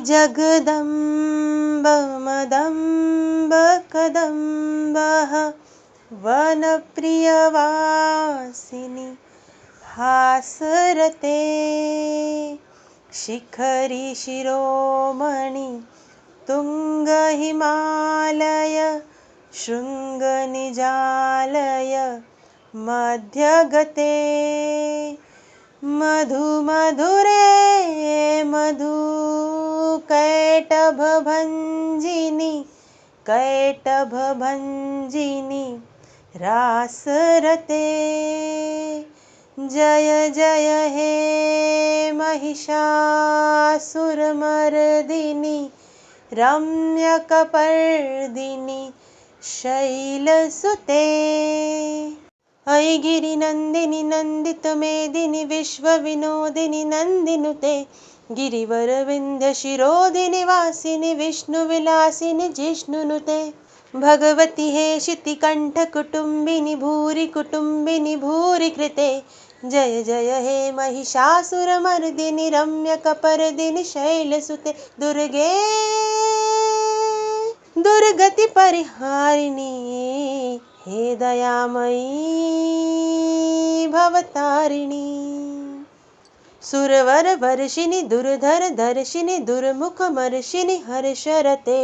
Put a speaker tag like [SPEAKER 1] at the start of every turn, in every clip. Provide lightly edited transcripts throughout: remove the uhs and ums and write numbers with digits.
[SPEAKER 1] जगदम्ब मदम्ब कदम्बः वनप्रियवासिनी हासरते शिखरि शिरोमणि तुङ्गहिमालय शृङ्गनिजालय मध्यगते मधुमधुरे मधु कैटभभञ्जिनी रासरते जय जय हे महिषासुरमर्दिनी रम्यकपर्दिनी शैलसुते अयि गिरिनन्दिनि नन्दितमेदिनि विश्वविनोदिनि नन्दिनुते गिरिवरविन्ध्यशिरोधिनि वासिनि विष्णुविलासिनि जिष्णुनुते भगवति हेशितिकण्ठकुटुम्बिनि भूरि कुटुम्बिनि भूरि कृते जय जय हे महिषासुरमर्दिनि रम्यकपर्दिनि शैलसुते दुर्गे दुर्गति परिहारिणी हे दयामयी भवतारिणी सुरवर वर्षिणि दुर्धर दर्शिनि दुर्मुखमर्षिनि हर्षरते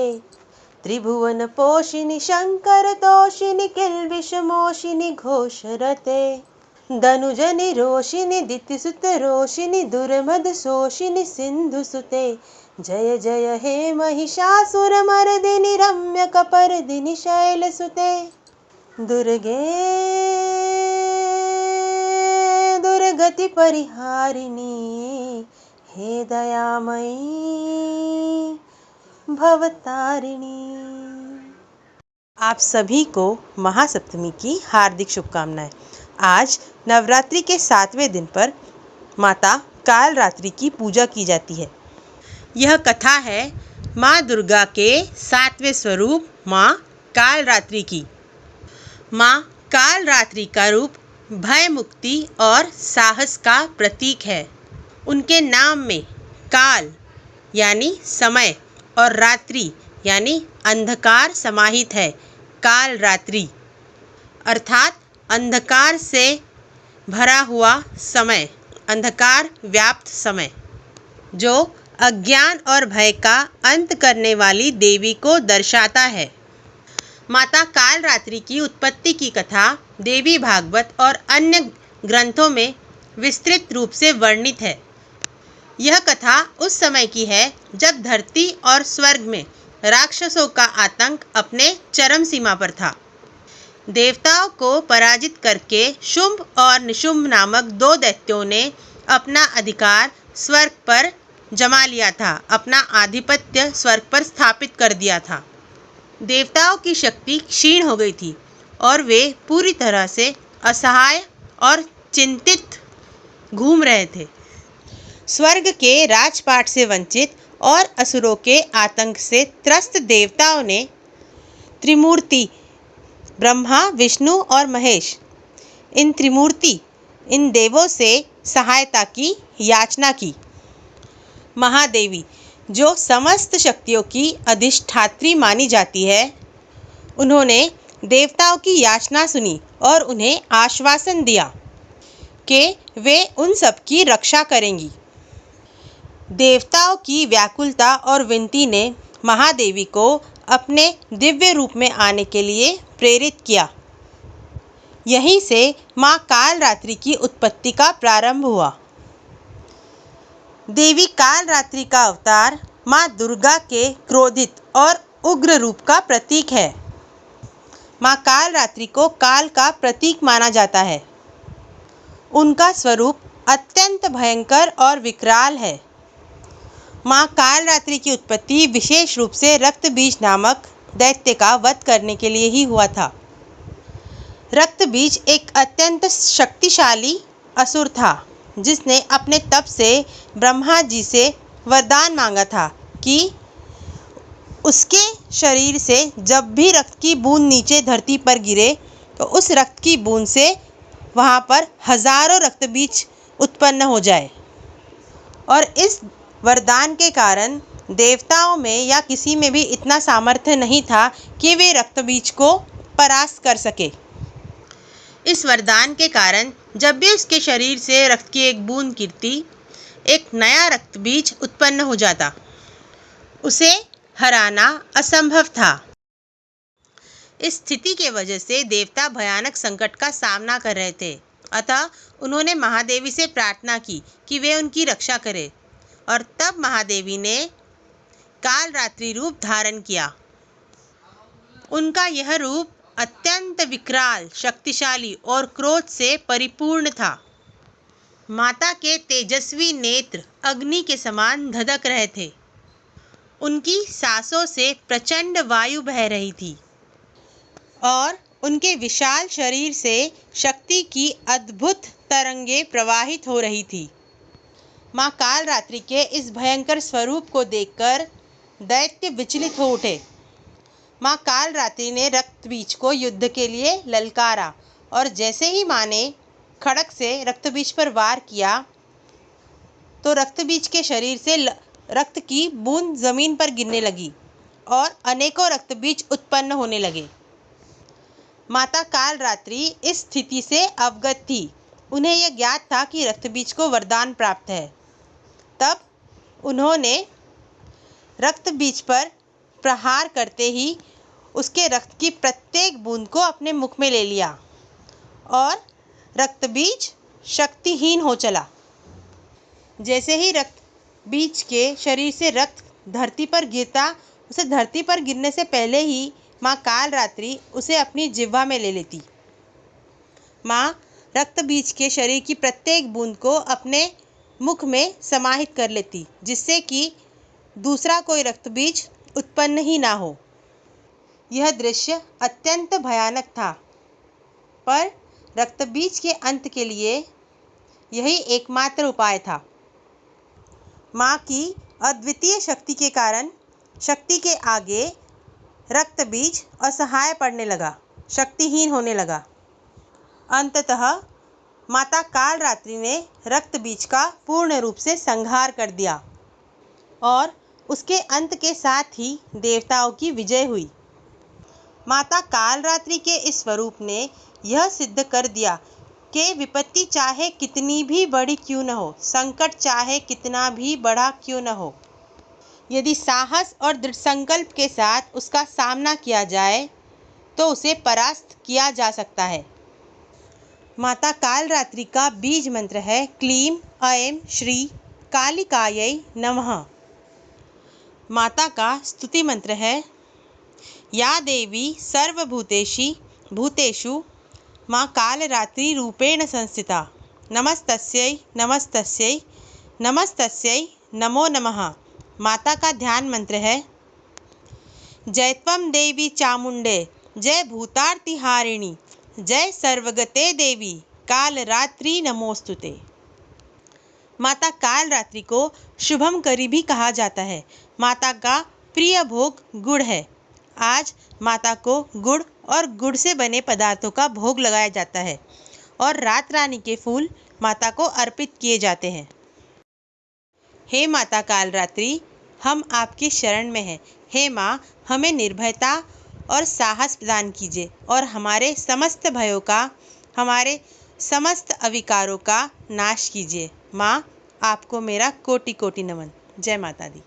[SPEAKER 1] त्रिभुवन पोषिणि शंकर तोषिणि किल्बिषमोषिणि घोषरते धनुजनि रोषिणि दितिसुत रोषिणि दुर्मद शोषिणि सिन्धुसुते जय जय हे महिषासुरमर्दिनि रम्यकपर्दिनि शैलसुते दुर्गे दुर्गति परिहारिणी हे दयामयी भवतारिणी। आप सभी को महासप्तमी की हार्दिक शुभकामनाएं। आज नवरात्रि के 7वें दिन पर माता कालरात्रि की पूजा की जाती है। यह कथा है माँ दुर्गा के 7वें स्वरूप माँ कालरात्रि की। माँ कालरात्रि का रूप भय मुक्ति और साहस का प्रतीक है। उनके नाम में काल यानी समय और रात्रि यानी अंधकार समाहित है। कालरात्रि अर्थात अंधकार से भरा हुआ समय, अंधकार व्याप्त समय, जो अज्ञान और भय का अंत करने वाली देवी को दर्शाता है। माता कालरात्रि की उत्पत्ति की कथा देवी भागवत और अन्य ग्रंथों में विस्तृत रूप से वर्णित है। यह कथा उस समय की है जब धरती और स्वर्ग में राक्षसों का आतंक अपने चरम सीमा पर था। देवताओं को पराजित करके शुंभ और निशुंभ नामक 2 दैत्यों ने अपना अधिकार स्वर्ग पर जमा लिया था, अपना आधिपत्य स्वर्ग पर स्थापित कर दिया था। देवताओं की शक्ति क्षीण हो गई थी और वे पूरी तरह से असहाय और चिंतित घूम रहे थे। स्वर्ग के राजपाट से वंचित और असुरों के आतंक से त्रस्त देवताओं ने त्रिमूर्ति ब्रह्मा, विष्णु और महेश, इन त्रिमूर्ति इन देवों से सहायता की याचना की। महादेवी, जो समस्त शक्तियों की अधिष्ठात्री मानी जाती है, उन्होंने देवताओं की याचना सुनी और उन्हें आश्वासन दिया कि वे उन सब की रक्षा करेंगी। देवताओं की व्याकुलता और विनती ने महादेवी को अपने दिव्य रूप में आने के लिए प्रेरित किया। यहीं से माँ कालरात्रि की उत्पत्ति का प्रारंभ हुआ। देवी कालरात्रि का अवतार माँ दुर्गा के क्रोधित और उग्र रूप का प्रतीक है। माँ कालरात्रि को काल का प्रतीक माना जाता है। उनका स्वरूप अत्यंत भयंकर और विकराल है। माँ कालरात्रि की उत्पत्ति विशेष रूप से रक्तबीज नामक दैत्य का वध करने के लिए ही हुआ था। रक्तबीज एक अत्यंत शक्तिशाली असुर था, जिसने अपने तप से ब्रह्मा जी से वरदान मांगा था कि उसके शरीर से जब भी रक्त की बूंद नीचे धरती पर गिरे तो उस रक्त की बूंद से वहाँ पर हजारों रक्तबीज उत्पन्न हो जाए। और इस वरदान के कारण देवताओं में या किसी में भी इतना सामर्थ्य नहीं था कि वे रक्त बीज को परास्त कर सके। इस वरदान के कारण जब भी उसके शरीर से रक्त की एक बूंद गिरती, एक नया रक्त बीज उत्पन्न हो जाता। उसे हराना असंभव था। इस स्थिति के वजह से देवता भयानक संकट का सामना कर रहे थे। अतः उन्होंने महादेवी से प्रार्थना की कि वे उनकी रक्षा करें, और तब महादेवी ने कालरात्रि रूप धारण किया। उनका यह रूप अत्यंत विकराल, शक्तिशाली और क्रोध से परिपूर्ण था। माता के तेजस्वी नेत्र अग्नि के समान धधक रहे थे। उनकी सांसों से प्रचंड वायु बह रही थी और उनके विशाल शरीर से शक्ति की अद्भुत तरंगें प्रवाहित हो रही थी। माँ कालरात्रि के इस भयंकर स्वरूप को देखकर दैत्य विचलित हो उठे। माँ कालरात्रि ने रक्त बीज को युद्ध के लिए ललकारा, और जैसे ही माँ ने खड्ग से रक्त बीज पर वार किया तो रक्त बीज के शरीर से रक्त की बूंद जमीन पर गिरने लगी और अनेकों रक्त बीज उत्पन्न होने लगे। माता कालरात्रि इस स्थिति से अवगत थी। उन्हें यह ज्ञात था कि रक्त बीज को वरदान प्राप्त है। तब उन्होंने रक्त बीज पर प्रहार करते ही उसके रक्त की प्रत्येक बूंद को अपने मुख में ले लिया और रक्त बीज शक्तिहीन हो चला। जैसे ही रक्त बीज के शरीर से रक्त धरती पर गिरता, उसे धरती पर गिरने से पहले ही माँ कालरात्रि उसे अपनी जिह्वा में ले लेती। माँ रक्त बीज के शरीर की प्रत्येक बूंद को अपने मुख में समाहित कर लेती, जिससे कि दूसरा कोई रक्त बीज उत्पन्न ही ना हो। यह दृश्य अत्यंत भयानक था, पर रक्त बीज के अंत के लिए यही एकमात्र उपाय था। माँ की अद्वितीय शक्ति के कारण शक्ति के आगे रक्त बीज असहाय पड़ने लगा, शक्तिहीन होने लगा। अंततः माता कालरात्रि ने रक्त बीज का पूर्ण रूप से संहार कर दिया और उसके अंत के साथ ही देवताओं की विजय हुई। माता कालरात्रि के इस स्वरूप ने यह सिद्ध कर दिया कि विपत्ति चाहे कितनी भी बड़ी क्यों न हो, संकट चाहे कितना भी बड़ा क्यों न हो, यदि साहस और दृढ़ संकल्प के साथ उसका सामना किया जाए तो उसे परास्त किया जा सकता है। माता कालरात्रि का बीज मंत्र है क्लीम ऐं श्री कालिकायै नमः। माता का स्तुति मंत्र है या देवी सर्वभूतेषु भूतेषु माँ कालरात्रि रूपेण संस्थिता, नमस्तस्यै नमस्तस्यै नमस्तस्यै नमो नमः। माता का ध्यान मंत्र है जय त्वं देवी चामुंडे, जय भूतार्तिहारिणी, जय सर्वगते देवी कालरात्रि नमोस्तुते। माता कालरात्रि को शुभंकरी भी कहा जाता है। माता का प्रिय भोग गुड़ है। आज माता को गुड़ और गुड़ से बने पदार्थों का भोग लगाया जाता है और रात रानी के फूल माता को अर्पित किए जाते हैं। हे माता कालरात्रि, हम आपकी शरण में हैं। हे माँ, हमें निर्भयता और साहस प्रदान कीजिए और हमारे समस्त भयों का, हमारे समस्त अविकारों का नाश कीजिए। माँ, आपको मेरा कोटि कोटि नमन। जय माता दी।